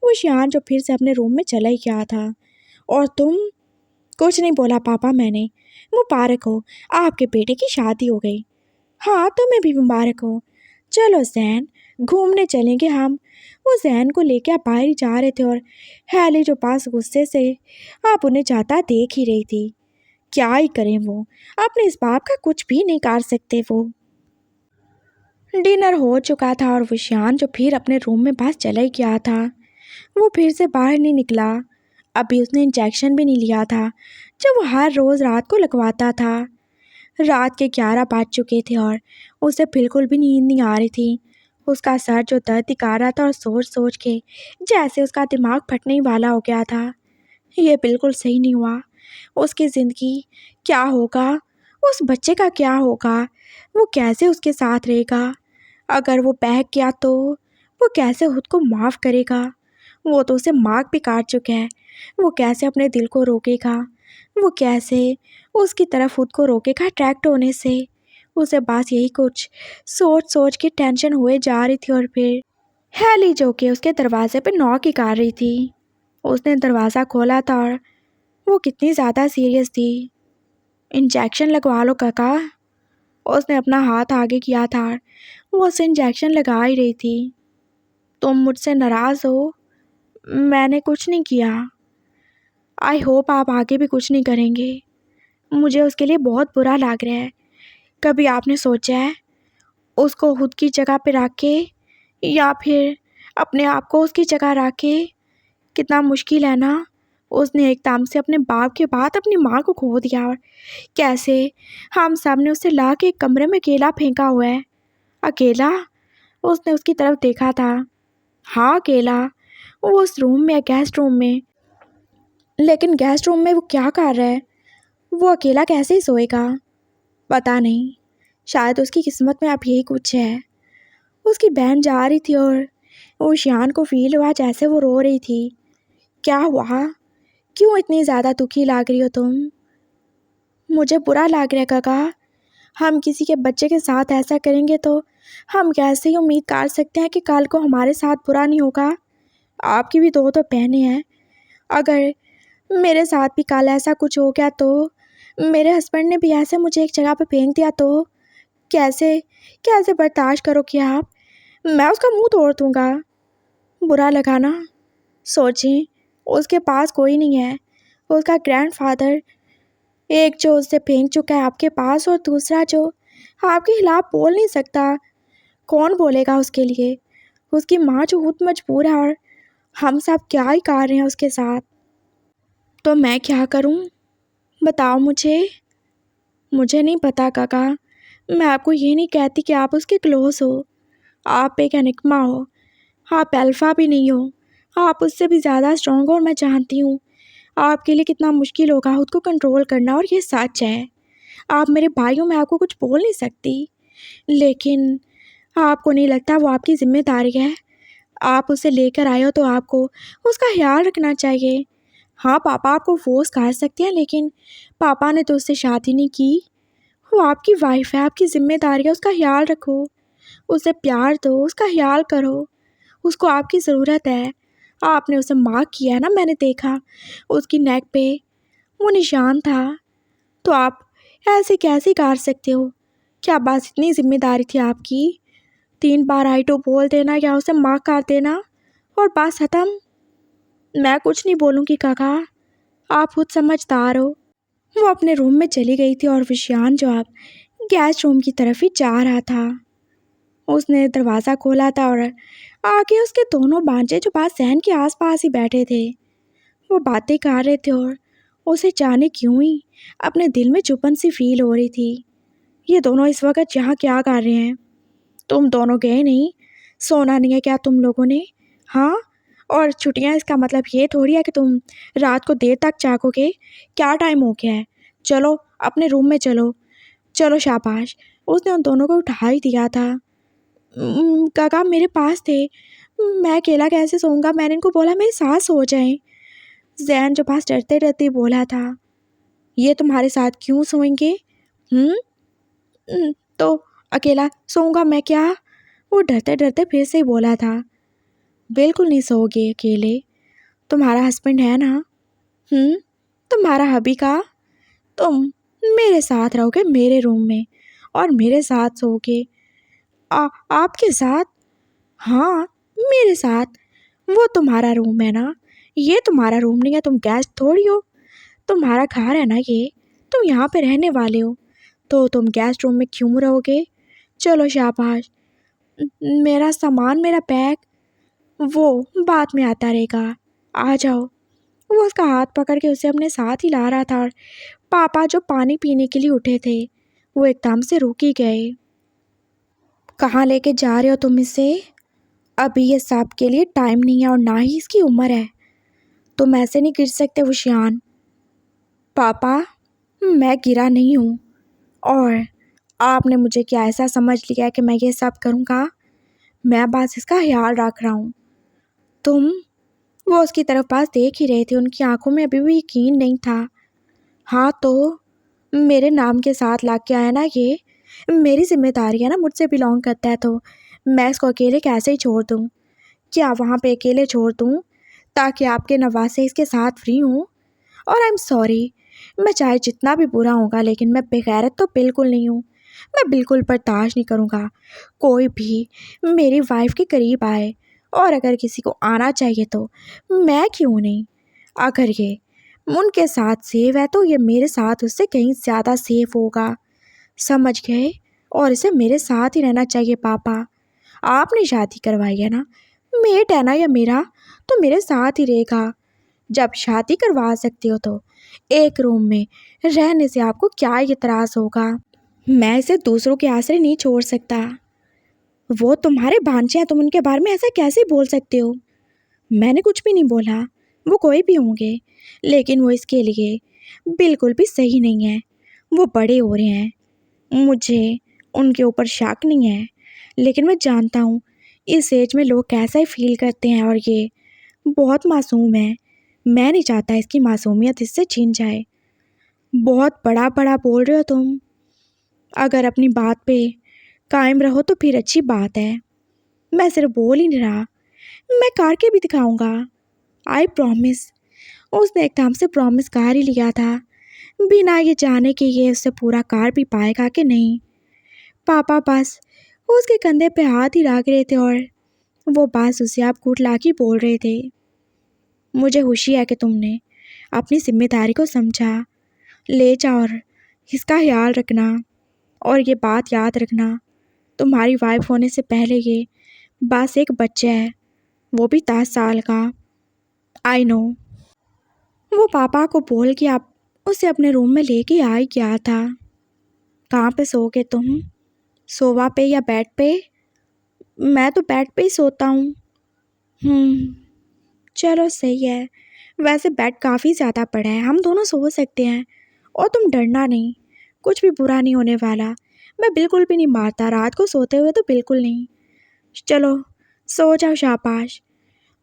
Speaker 1: वो शियान जो फिर से अपने रूम में चला ही गया था। और तुम? कुछ नहीं बोला पापा मैंने। मुबारक हो, आपके बेटे की शादी हो गई। हाँ, तुम्हें भी मुबारक हो। चलो ज़ैन, घूमने चलेंगे हम। वो ज़ैन को लेकर बाहर ही जा रहे थे और हेली जो पास गुस्से से आप उन्हें जाता देख ही रही थी। क्या ही करें वो, अपने इस बाप का कुछ भी नहीं कर सकते वो। डिनर हो चुका था और विशान जो फिर अपने रूम में बस चला ही गया था। वो फिर से बाहर नहीं निकला। अभी उसने इंजेक्शन भी नहीं लिया था जो वो हर रोज़ रात को लगवाता था। रात के 11 बज चुके थे और उसे बिल्कुल भी नींद नहीं आ रही थी। उसका सर जो दर्द दिखा रहा था और सोच सोच के जैसे उसका दिमाग फटने ही वाला हो गया था। ये बिल्कुल सही नहीं हुआ। उसकी ज़िंदगी क्या होगा? उस बच्चे का क्या होगा? वो कैसे उसके साथ रहेगा? अगर वो बहक गया तो वो कैसे खुद को माफ़ करेगा? वो तो उसे मार्क भी काट चुका है। वो कैसे अपने दिल को रोकेगा? वो कैसे उसकी तरफ खुद को रोकेगा अट्रैक्ट होने से? उसे बस यही कुछ सोच सोच के टेंशन हुए जा रही थी और फिर हेली जो कि उसके दरवाजे पे नॉक ही कर रही थी। उसने दरवाज़ा खोला था और वो कितनी ज़्यादा सीरियस थी। इंजेक्शन लगवा लो काका। उसने अपना हाथ आगे किया था और वो उसे इंजेक्शन लगा ही रही थी। तुम मुझसे नाराज़ हो? मैंने कुछ नहीं किया। आई होप आप आगे भी कुछ नहीं करेंगे। मुझे उसके लिए बहुत बुरा लग रहा है। कभी आपने सोचा है उसको खुद की जगह पे रख के या फिर अपने आप को उसकी जगह रख के? कितना मुश्किल है ना। उसने एकदम से अपने बाप के बाद अपनी माँ को खो दिया और कैसे हम सब ने उसे ला के एक कमरे में अकेला फेंका हुआ है। अकेला? उसने उसकी तरफ देखा था। हाँ, अकेला। वो उस रूम में है, गेस्ट रूम में। लेकिन गेस्ट रूम में वो क्या कर रहा है? वो अकेला कैसे ही सोएगा? पता नहीं, शायद उसकी किस्मत में अब यही कुछ है। उसकी बहन जा रही थी और वो शियान को फील हुआ जैसे वो रो रही थी। क्या हुआ? क्यों इतनी ज़्यादा दुखी लग रही हो तुम? मुझे बुरा लग रहा है काका। हम किसी के बच्चे के साथ ऐसा करेंगे तो हम कैसे ही उम्मीद कर सकते हैं कि कल को हमारे साथ बुरा नहीं होगा? आपकी भी दो तो बहनें हैं। अगर मेरे साथ भी कल ऐसा कुछ हो गया तो मेरे हस्बैंड ने भी ऐसे मुझे एक जगह पे फेंक दिया तो कैसे कैसे बर्दाश्त करोगे आप? मैं उसका मुंह तोड़ दूंगा। बुरा लगा ना? सोचें, उसके पास कोई नहीं है। उसका ग्रैंडफादर, एक जो उसे फेंक चुका है आपके पास और दूसरा जो आपके खिलाफ बोल नहीं सकता। कौन बोलेगा उसके लिए? उसकी माँ जो खुद मजबूर है और हम सब क्या ही कर रहे हैं उसके साथ। तो मैं क्या करूं? बताओ मुझे। मुझे नहीं पता काका। मैं आपको ये नहीं कहती कि आप उसके क्लोज हो। आप एक एनिग्मा हो। आप अल्फ़ा भी नहीं हो। आप उससे भी ज़्यादा स्ट्रॉन्ग हो और मैं जानती हूँ आपके लिए कितना मुश्किल होगा खुद को कंट्रोल करना, और ये सच है। आप मेरे भाई हो, मैं आपको कुछ बोल नहीं सकती, लेकिन आपको नहीं लगता वो आपकी ज़िम्मेदारी है? आप उसे लेकर आए हो तो आपको उसका ख्याल रखना चाहिए। हाँ, पापा आपको फोर्स कर सकते हैं, लेकिन पापा ने तो उससे शादी नहीं की। वो आपकी वाइफ है, आपकी ज़िम्मेदारी है उसका ख्याल रखो। उसे प्यार दो, उसका ख्याल करो। उसको आपकी ज़रूरत है। आपने उसे मार्क किया है ना, मैंने देखा उसकी नेक पे वो निशान था। तो आप ऐसे कैसे कर सकते हो? क्या बस इतनी जिम्मेदारी थी आपकी? 3 बार आई टू बोल देना या उसे माँ कर देना और बस ख़त्म। मैं कुछ नहीं बोलूँगी काका, आप खुद समझदार हो। वो अपने रूम में चली गई थी और विशान जो अब गैस रूम की तरफ ही जा रहा था। उसने दरवाज़ा खोला था और आगे उसके दोनों भांजे जो बात सहन के आसपास ही बैठे थे, वो बातें कर रहे थे और उसे जाने क्यों ही अपने दिल में चुभन सी फील हो रही थी। ये दोनों इस वक्त यहाँ क्या कर रहे हैं? तुम दोनों गए नहीं? सोना नहीं है क्या तुम लोगों ने? हाँ, और छुट्टियाँ इसका मतलब ये थोड़ी है कि तुम रात को देर तक जागोगे। क्या टाइम हो गया है? चलो अपने रूम में चलो। चलो शाबाश। उसने उन दोनों को उठा ही दिया था। काका मेरे पास थे, मैं अकेला कैसे सोऊंगा? मैंने इनको बोला मेरे साथ सो जाएं। जैन जो पास डरते डरते बोला था। ये तुम्हारे साथ क्यों सोएंगे? हम्म तो अकेला सोऊंगा मैं क्या? वो डरते डरते फिर से बोला था। बिल्कुल नहीं सोओगे अकेले, तुम्हारा हस्बैंड है ना। तुम्हारा हबी का। तुम मेरे साथ रहोगे मेरे रूम में और मेरे साथ सोओगे। आपके साथ? हाँ, मेरे साथ। वो तुम्हारा रूम है ना, ये तुम्हारा रूम नहीं है। तुम गेस्ट थोड़ी हो, तुम्हारा घर है ना ये, तुम यहाँ पे रहने वाले हो, तो तुम गेस्ट रूम में क्यों रहोगे? चलो शाबाश। मेरा सामान, मेरा बैग, वो बाद में आता रहेगा, आ जाओ। वो उसका हाथ पकड़ के उसे अपने साथ ही ला रहा था और पापा जो पानी पीने के लिए उठे थे, वो एकदम से रुक ही गए। कहाँ लेके जा रहे हो तुम इसे? अभी ये सब के लिए टाइम नहीं है और ना ही इसकी उम्र है। तुम ऐसे नहीं गिर सकते विशान। पापा, मैं गिरा नहीं हूँ और आपने मुझे क्या ऐसा समझ लिया है कि मैं ये सब करूँगा? मैं बस इसका ख्याल रख रहा हूँ। तुम? वो उसकी तरफ पास देख ही रहे थे, उनकी आंखों में अभी भी यकीन नहीं था। हाँ तो मेरे नाम के साथ ला के आया ना, ये मेरी जिम्मेदारी है ना, मुझसे बिलोंग करता है, तो मैं इसको अकेले कैसे ही छोड़ दूँ? क्या वहाँ पे अकेले छोड़ दूँ ताकि आपके नवासे इसके साथ फ्री हूँ? और आई एम सॉरी, मैं चाहे जितना भी बुरा होगा लेकिन मैं बेगैरत तो बिल्कुल नहीं हूँ। मैं बिल्कुल बर्दाश्त नहीं करूँगा कोई भी मेरी वाइफ के करीब आए, और अगर किसी को आना चाहिए तो मैं क्यों नहीं? अगर ये उनके साथ सेफ है तो ये मेरे साथ उससे कहीं ज़्यादा सेफ होगा, समझ गए? और इसे मेरे साथ ही रहना चाहिए। पापा, आपने शादी करवाई है ना, मेट है ना या मेरा, तो मेरे साथ ही रहेगा। जब शादी करवा सकते हो तो एक रूम में रहने से आपको क्या इतराज़ होगा? मैं इसे दूसरों के आसरे नहीं छोड़ सकता। वो तुम्हारे भांजे हैं, तुम उनके बारे में ऐसा कैसे बोल सकते हो? मैंने कुछ भी नहीं बोला। वो कोई भी होंगे, लेकिन वो इसके लिए बिल्कुल भी सही नहीं है। वो बड़े हो रहे हैं, मुझे उनके ऊपर शक नहीं है, लेकिन मैं जानता हूँ इस एज में लोग कैसा ही फील करते हैं, और ये बहुत मासूम है। मैं नहीं चाहता इसकी मासूमियत इससे छीन जाए। बहुत बड़ा बड़ा बोल रहे हो तुम। अगर अपनी बात पे कायम रहो तो फिर अच्छी बात है। मैं सिर्फ बोल ही नहीं रहा, मैं करके भी दिखाऊंगा। I promise. उसने एकदम से प्रॉमिस कर ही लिया था, बिना ये जाने कि ये उससे पूरा कर भी पाएगा कि नहीं। पापा बस उसके कंधे पे हाथ ही रख रहे थे और वो बस उसे आप कुटला के बोल रहे थे। मुझे खुशी है कि तुमने अपनी जिम्मेदारी को समझा। ले जा और इसका ख्याल रखना, और ये बात याद रखना, तुम्हारी वाइफ होने से पहले ये बस एक बच्चा है, वो भी 10 साल का। I know. वो पापा को बोल के आप उसे अपने रूम में लेके आ ही गया था। कहाँ पे सोओगे तुम? सोफा पे या बेड पे? मैं तो बेड पे ही सोता हूँ। चलो सही है, वैसे बेड काफ़ी ज़्यादा बड़ा है, हम दोनों सो सकते हैं। और तुम डरना नहीं, कुछ भी बुरा नहीं होने वाला। मैं बिल्कुल भी नहीं मारता रात को सोते हुए, तो बिल्कुल नहीं। चलो सो जाओ शाबाश।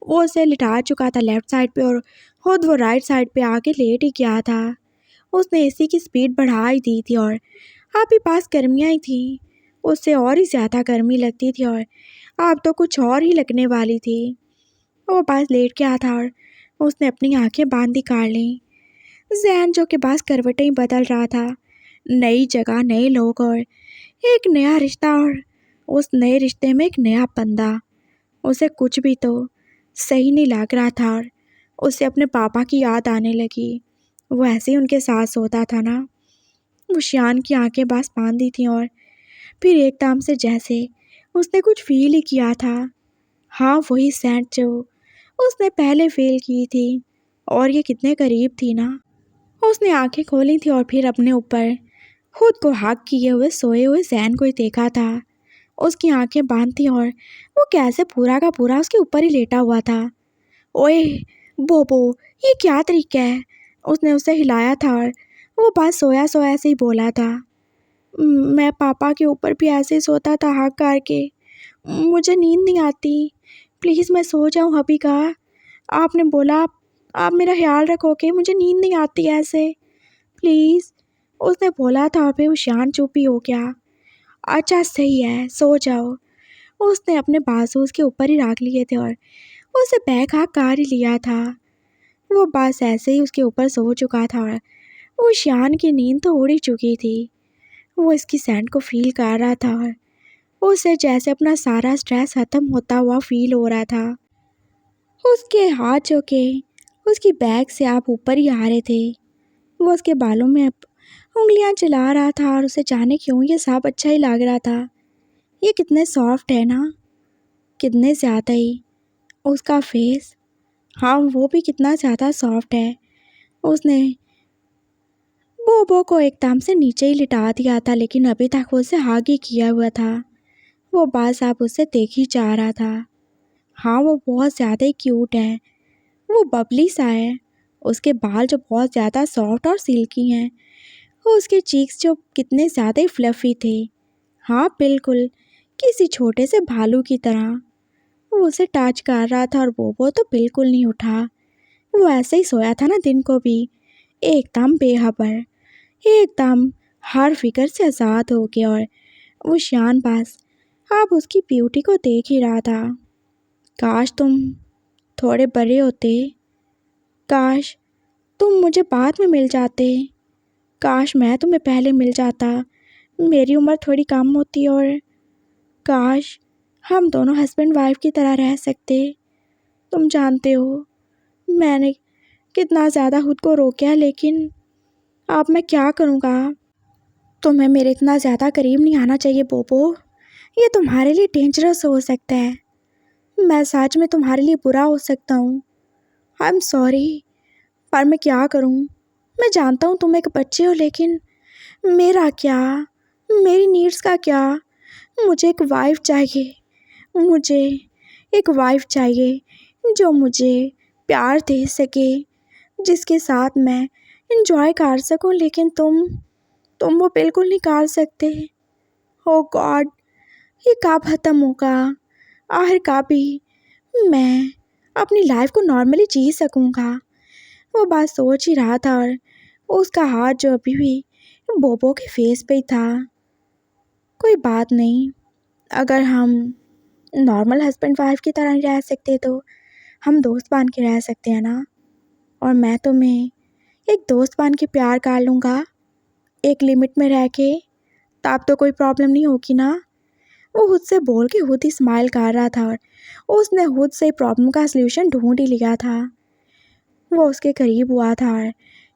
Speaker 1: वो उसे लिटा चुका था लेफ्ट साइड पे और खुद वो राइट साइड पे आके लेट ही गया था। उसने एसी की स्पीड बढ़ा ही दी थी और अभी पास गर्मियाँ ही थी, उससे और ही ज़्यादा गर्मी लगती थी और अब तो कुछ और ही लगने वाली थी। वो पास लेट गया था और उसने अपनी आंखें बांधी कर लीं। जैन जो कि बस करवटें ही बदल रहा था, नई जगह, नए लोग और एक नया रिश्ता, और उस नए रिश्ते में एक नया बंदा। उसे कुछ भी तो सही नहीं लग रहा था और उसे अपने पापा की याद आने लगी। वो ऐसे ही उनके साथ सोता था ना। वो शियान की आंखें बस बांधी थीं और फिर एकदम से जैसे उसने कुछ फील ही किया था। हाँ, वही सेंट जो उसने पहले फील की थी, और ये कितने करीब थी ना। उसने आंखें खोली थी और फिर अपने ऊपर खुद को हक किए हुए सोए हुए जैन को ही देखा था। उसकी आंखें बंद थी और वो कैसे पूरा का पूरा उसके ऊपर ही लेटा हुआ था। ओए बोबो, ये क्या तरीका है? उसने उसे हिलाया था और वो बस सोया सोया ऐसे ही बोला था। मैं पापा के ऊपर भी ऐसे ही सोता था हक करके। मुझे नींद नहीं आती, प्लीज़ मैं सो जाऊँ अभी का। आपने बोला आप मेरा ख्याल रखोगे, मुझे नींद नहीं आती ऐसे, प्लीज़। उसने बोला था और फिर वो शान चुप ही हो गया। अच्छा सही है, सो जाओ। उसने अपने बाजू उसके ऊपर ही रख लिए थे और उसे बैग हाथ कर ही लिया था। वो बस ऐसे ही उसके ऊपर सो चुका था और वो शान की नींद तो उड़ ही चुकी थी। वो इसकी सैंड को फील कर रहा था और उसे जैसे अपना सारा स्ट्रेस ख़त्म होता हुआ फील हो रहा था। उसके हाथ जो के उसकी बैग से आप ऊपर ही आ रहे थे। वो उसके बालों में उंगलियां चला रहा था और उसे जाने क्यों ये सब अच्छा ही लग रहा था। ये कितने सॉफ्ट है ना, कितने ज़्यादा ही। उसका फेस, हाँ वो भी कितना ज़्यादा सॉफ्ट है। उसने बोबो को एकदम से नीचे ही लिटा दिया था, लेकिन अभी तक वो उसे हाग ही किया हुआ था। वो बस आप उसे देख ही जा रहा था। हाँ वो बहुत ज़्यादा ही क्यूट है। वो बबली सा है। उसके बाल जो बहुत ज़्यादा सॉफ्ट और सिल्की हैं। वो उसके चीक्स जो कितने ज़्यादा ही फ्लफ़ी थे। हाँ बिल्कुल, किसी छोटे से भालू की तरह। वो उसे टच कर रहा था और बोबो तो बिल्कुल नहीं उठा। वो ऐसे ही सोया था ना दिन को भी, एकदम बेखबर, एकदम हर फिक्र से आज़ाद हो गया। और वो शान बस अब उसकी ब्यूटी को देख ही रहा था। काश तुम थोड़े बड़े होते, काश तुम मुझे बाद में मिल जाते, काश मैं तुम्हें पहले मिल जाता, मेरी उम्र थोड़ी कम होती, और काश हम दोनों हस्बैंड वाइफ की तरह रह सकते। तुम जानते हो मैंने कितना ज़्यादा खुद को रोका, लेकिन अब मैं क्या करूँगा। तुम्हें मेरे इतना ज़्यादा करीब नहीं आना चाहिए बोबो, ये तुम्हारे लिए डेंजरस हो सकता है। मैं सच में तुम्हारे लिए बुरा हो सकता हूँ। आई एम सॉरी, पर मैं क्या करूँ। मैं जानता हूँ तुम एक बच्चे हो, लेकिन मेरा क्या, मेरी नीड्स का क्या। मुझे एक वाइफ चाहिए, मुझे एक वाइफ चाहिए जो मुझे प्यार दे सके, जिसके साथ मैं इंजॉय कर सकूं, लेकिन तुम वो बिल्कुल नहीं कर सकते। ओ गॉड, ये कब ख़त्म होगा, आखिर कभी मैं अपनी लाइफ को नॉर्मली जी सकूंगा। वो बात सोच ही रहा था और उसका हाथ जो अभी भी बोबो के फेस पे ही था। कोई बात नहीं, अगर हम नॉर्मल हस्बैंड वाइफ की तरह नहीं रह सकते तो हम दोस्त बन के रह सकते हैं ना। और मैं तुम्हें एक दोस्त बन के प्यार कर लूँगा, एक लिमिट में रह के, तब तो कोई प्रॉब्लम नहीं होगी ना। वो खुद से बोल के खुद ही स्माइल कर रहा था और उसने खुद से प्रॉब्लम का सल्यूशन ढूंढ ही लिया था। वो उसके करीब हुआ था और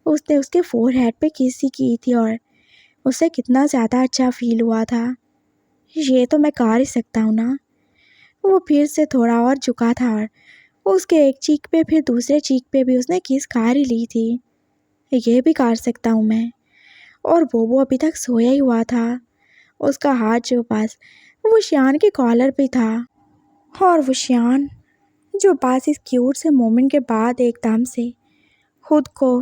Speaker 1: उसने उसके फोरहेड पे किस ही की थी और उसे कितना ज़्यादा अच्छा फील हुआ था। ये तो मैं कर ही सकता हूँ ना। वो फिर से थोड़ा और झुका था और उसके एक चीक पे फिर दूसरे चीक पे भी उसने किस कार ही ली थी। ये भी कर सकता हूँ मैं। और वो अभी तक सोया ही हुआ था। उसका हाथ जो पास वो शियान के कॉलर पे था, और वो शियान जो पास इस क्यूट से मोमेंट के बाद एकदम से खुद को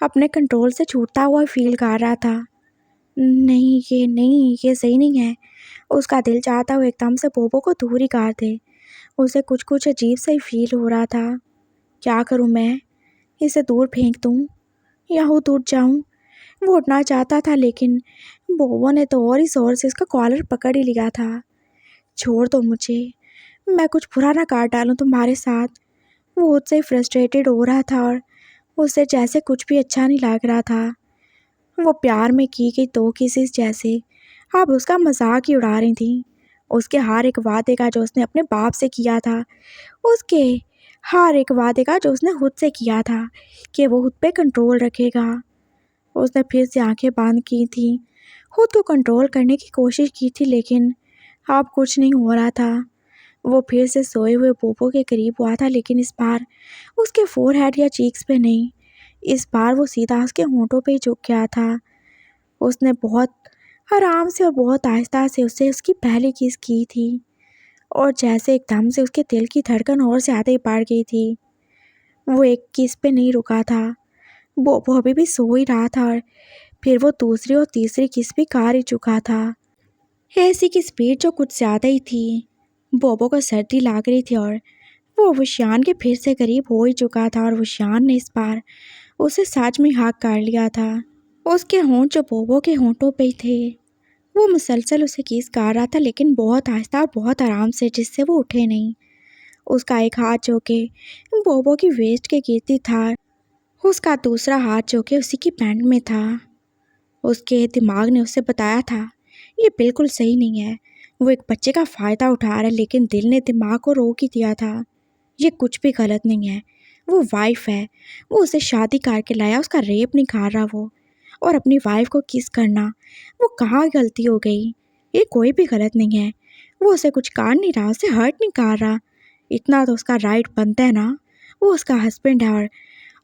Speaker 1: अपने कंट्रोल से छूटता हुआ फील कर रहा था। नहीं, ये सही नहीं है। उसका दिल चाहता हुआ एकदम से बोबो को दूर ही कर दे। उसे कुछ कुछ अजीब सा ही फील हो रहा था। क्या करूं मैं, इसे दूर फेंक दूं या खुद उठ जाऊं। वो उठना चाहता था, लेकिन बोबो ने तो और ही जोर से उसका कॉलर पकड़ ही लिया था। छोड़ दो मुझे, मैं कुछ बुरा ना कर डालूं तुम्हारे साथ। वो उससे फ्रस्ट्रेटेड हो रहा था और उसे जैसे कुछ भी अच्छा नहीं लग रहा था। वो प्यार में की गई 2 किसेस जैसे अब उसका मजाक ही उड़ा रही थीं। उसके हर एक वादे का जो उसने अपने बाप से किया था, उसके हर एक वादे का जो उसने खुद से किया था कि वो खुद पे कंट्रोल रखेगा। उसने फिर से आंखें बंद की थी, खुद को कंट्रोल करने की कोशिश की थी, लेकिन अब कुछ नहीं हो रहा था। वो फिर से सोए हुए पोपो के करीब हुआ था, लेकिन इस बार उसके फोरहेड या चीक्स पे नहीं, इस बार वो सीधा उसके होंठों पे ही झुक गया था। उसने बहुत आराम से और बहुत आहिस्ता से उससे उसकी पहली किस की थी, और जैसे एकदम से उसके दिल की धड़कन और ज़्यादा ही बढ़ गई थी। वो एक किस पे नहीं रुका था, वो अभी भी सो ही रहा था, और फिर वो दूसरी और तीसरी किस भी कर ही चुका था। ऐसी की स्पीड जो कुछ ज़्यादा ही थी। बोबो को सर्दी लग रही थी और वो वशियान के फिर से करीब हो ही चुका था, और वशियान ने इस बार उसे सच में हक कर लिया था। उसके होंठ जो बोबो के होंठों पे ही थे, वो मुसलसल उसे किस कर रहा था, लेकिन बहुत आहिस्ता और बहुत आराम से, जिससे वो उठे नहीं। उसका एक हाथ जो के बोबो की वेस्ट के गिरती था, उसका दूसरा हाथ जो के उसी की पैंट में था। उसके दिमाग ने उसे बताया था ये बिल्कुल सही नहीं है, वो एक बच्चे का फ़ायदा उठा रहा है, लेकिन दिल ने दिमाग को रोक ही दिया था ये कुछ भी गलत नहीं है। वो वाइफ है, वो उसे शादी करके लाया, उसका रेप नहीं कर रहा वो। और अपनी वाइफ को किस करना, वो कहाँ गलती हो गई, ये कोई भी गलत नहीं है। वो उसे कुछ कर नहीं रहा, उसे हर्ट नहीं कर रहा, इतना तो उसका राइट बनता है ना। वो उसका हस्बैंड है, और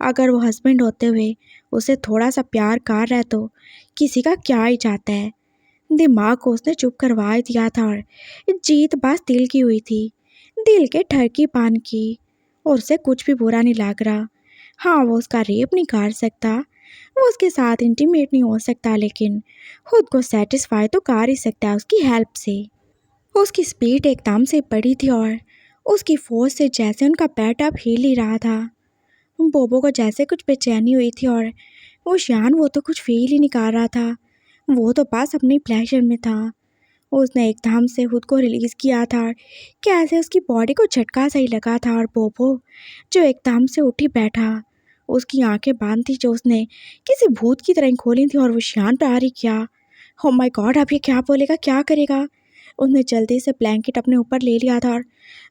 Speaker 1: अगर वो हस्बैंड होते हुए उसे थोड़ा सा प्यार कर रहा है तो किसी का क्या ही जाता है। दिमाग को उसने चुप करवा दिया था, और जीत बस दिल की हुई थी, दिल के ठरकीपन की, और उसे कुछ भी बुरा नहीं लग रहा। हाँ, वो उसका रेप नहीं कर सकता, वो उसके साथ इंटीमेट नहीं हो सकता, लेकिन खुद को सेटिस्फाई तो कर ही सकता है उसकी हेल्प से। उसकी स्पीड एकदम से बढ़ी थी, और उसकी फोर्स से जैसे उनका पेट अब हिल ही रहा था। बोबो को जैसे कुछ बेचैनी हुई थी, और वो शान वो तो कुछ फील ही नहीं कर रहा था, वो तो बस अपनी प्लेजर में था। उसने एकदम से खुद को रिलीज़ किया था, कैसे उसकी बॉडी को झटका सही लगा था, और बोबो जो एकदम से उठी बैठा, उसकी आंखें बंद थी जो उसने किसी भूत की तरह खोली थी, और वो शान पे आ रही क्या। ओ माय गॉड, अब ये क्या बोलेगा, क्या करेगा। उसने जल्दी से ब्लैंकेट अपने ऊपर ले लिया था, और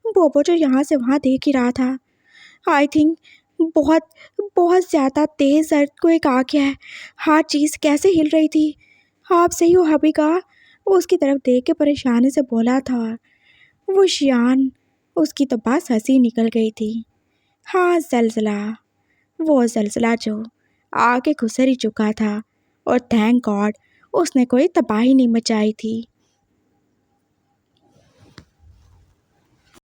Speaker 1: बोबो जो यहाँ से वहाँ देख ही रहा था। आई थिंक बहुत बहुत ज़्यादा तेज़ अर्थक्वेक आ गया है। हर चीज़ कैसे हिल रही थी। आप सही हो हबी का, वो उसकी तरफ देख के परेशानी से बोला था। वो शियान, उसकी तो बस हंसी निकल गई थी। हाँ, ज़लज़ला, वो ज़लज़ला जो आगे गुजर ही चुका था, और थैंक गॉड उसने कोई तबाही नहीं मचाई थी।